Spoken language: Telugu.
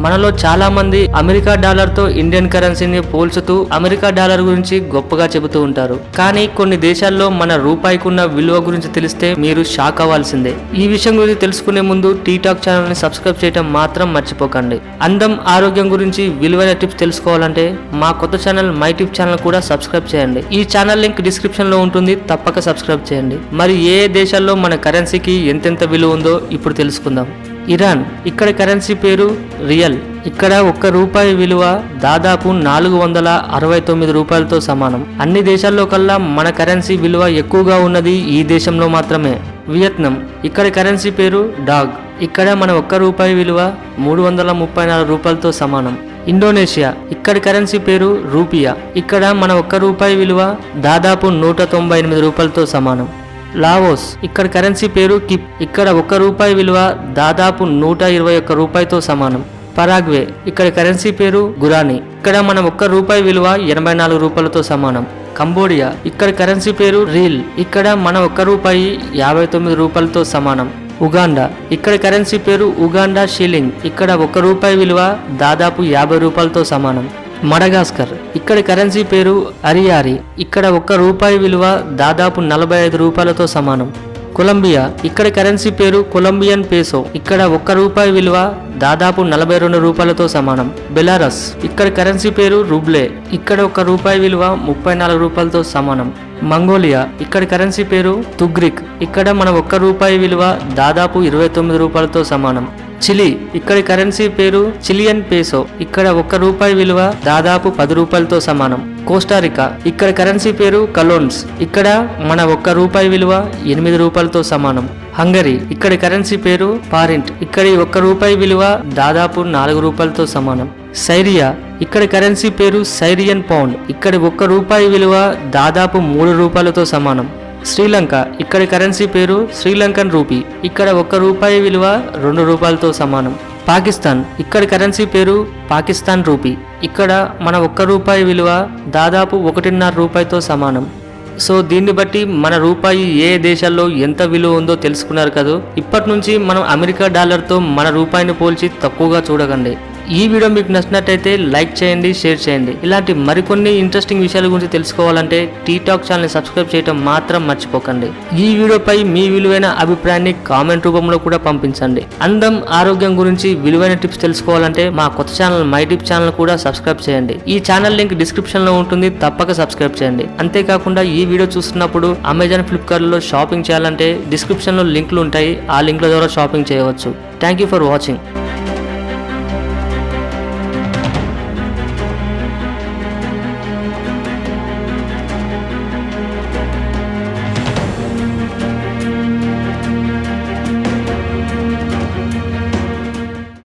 మనలో చాలా మంది అమెరికా డాలర్ తో ఇండియన్ కరెన్సీని పోల్చుతూ అమెరికా డాలర్ గురించి గొప్పగా చెబుతూ ఉంటారు. కానీ కొన్ని దేశాల్లో మన రూపాయికున్న విలువ గురించి తెలిస్తే మీరు షాక్ అవ్వాల్సిందే. ఈ విషయం గురించి తెలుసుకునే ముందు టీ టాక్ ఛానల్ ని సబ్స్క్రైబ్ చేయడం మాత్రం మర్చిపోకండి. అందం, ఆరోగ్యం గురించి విలువైన టిప్స్ తెలుసుకోవాలంటే మా కొత్త ఛానల్ మై టిప్ ఛానల్ కూడా సబ్స్క్రైబ్ చేయండి. ఈ ఛానల్ లింక్ డిస్క్రిప్షన్ లో ఉంటుంది, తప్పక సబ్స్క్రైబ్ చేయండి. మరి ఏ దేశాల్లో మన కరెన్సీకి ఎంతెంత విలువ ఉందో ఇప్పుడు తెలుసుకుందాం. ఇరాన్, ఇక్కడ కరెన్సీ పేరు రియల్. ఇక్కడ ఒక్క రూపాయి విలువ దాదాపు 469 రూపాయలతో సమానం. అన్ని దేశాల్లో కల్లా మన కరెన్సీ విలువ ఎక్కువగా ఉన్నది ఈ దేశంలో మాత్రమే. వియత్నాం, ఇక్కడ కరెన్సీ పేరు డాగ్. ఇక్కడ మన ఒక్క రూపాయి విలువ 334 రూపాయలతో సమానం. ఇండోనేషియా, ఇక్కడ కరెన్సీ పేరు రూపియా. ఇక్కడ మన ఒక్క రూపాయి విలువ దాదాపు 198 రూపాయలతో సమానం. లావోస్, ఇక్కడ కరెన్సీ పేరు కిప్. ఇక్కడ ఒక్క రూపాయి విలువ దాదాపు 121 రూపాయలతో సమానం. పరాగ్వే, ఇక్కడ కరెన్సీ పేరు గురానీ. ఇక్కడ మన ఒక్క రూపాయి విలువ 84 రూపాయలతో సమానం. కంబోడియా, ఇక్కడ కరెన్సీ పేరు రీల్. ఇక్కడ మన ఒక్క రూపాయి 59 రూపాయలతో సమానం. ఉగాండా, ఇక్కడ కరెన్సీ పేరు ఉగాండా షిల్లింగ్. ఇక్కడ ఒక్క రూపాయి విలువ దాదాపు 50 రూపాయలతో సమానం. మడగాస్కర్, ఇక్కడ కరెన్సీ పేరు అరియారి. ఇక్కడ ఒక్క రూపాయి విలువ దాదాపు 45 రూపాయలతో సమానం. కొలంబియా, ఇక్కడ కరెన్సీ పేరు కొలంబియన్ పేసో. ఇక్కడ ఒక్క రూపాయి విలువ దాదాపు 42 రూపాయలతో సమానం. బెలారస్, ఇక్కడ కరెన్సీ పేరు రూబ్లే. ఇక్కడ ఒక్క రూపాయి విలువ 34 రూపాయలతో సమానం. మంగోలియా, ఇక్కడ కరెన్సీ పేరు తుగ్రిక్. ఇక్కడ మన ఒక్క రూపాయి విలువ దాదాపు 29 రూపాయలతో సమానం. చిలీ, ఇక్కడ కరెన్సీ పేరు చిలియన్ పేసో. ఇక్కడ ఒక్క రూపాయి విలువ దాదాపు 10 రూపాయలతో సమానం. కోస్టారికా, ఇక్కడ కరెన్సీ పేరు కలోన్స్. ఇక్కడ మన ఒక్క రూపాయి విలువ 8 రూపాయలతో సమానం. హంగరీ, ఇక్కడ కరెన్సీ పేరు పారింట్. ఇక్కడ ఒక్క రూపాయి విలువ దాదాపు 4 రూపాయలతో సమానం. సైరియా, ఇక్కడ కరెన్సీ పేరు సైరియన్ పౌండ్. ఇక్కడ ఒక్క రూపాయి విలువ దాదాపు 3 రూపాయలతో సమానం. శ్రీలంక, ఇక్కడ కరెన్సీ పేరు శ్రీలంకన్ రూపీ. ఇక్కడ ఒక్క రూపాయి విలువ 2 రూపాయలతో సమానం. పాకిస్తాన్, ఇక్కడ కరెన్సీ పేరు పాకిస్తాన్ రూపీ. ఇక్కడ మన ఒక్క రూపాయి విలువ దాదాపు 1.5 రూపాయలతో సమానం. సో దీన్ని బట్టి మన రూపాయి ఏ దేశాల్లో ఎంత విలువ ఉందో తెలుసుకున్నారు కదా. ఇప్పటి నుంచి మనం అమెరికా డాలర్తో మన రూపాయిని పోల్చి తక్కువగా చూడకండి. ఈ వీడియో మీకు నచ్చినట్టయితే లైక్ చేయండి, షేర్ చేయండి. ఇలాంటి మరికొన్ని ఇంట్రెస్టింగ్ విషయాల గురించి తెలుసుకోవాలంటే టీ టాక్ ఛానల్ని సబ్స్క్రైబ్ చేయడం మాత్రం మర్చిపోకండి. ఈ వీడియోపై మీ విలువైన అభిప్రాయాన్ని కామెంట్ రూపంలో కూడా పంపించండి. అందం, ఆరోగ్యం గురించి విలువైన టిప్స్ తెలుసుకోవాలంటే మా కొత్త ఛానల్ మై టిప్ ఛానల్ కూడా సబ్స్క్రైబ్ చేయండి. ఈ ఛానల్ లింక్ డిస్క్రిప్షన్ లో ఉంటుంది, తప్పక సబ్స్క్రైబ్ చేయండి. అంతేకాకుండా ఈ వీడియో చూస్తున్నప్పుడు అమెజాన్, ఫ్లిప్కార్ట్ లో షాపింగ్ చేయాలంటే డిస్క్రిప్షన్ లో లింకులు ఉంటాయి, ఆ లింక్ల ద్వారా షాపింగ్ చేయవచ్చు. Thank you for watching.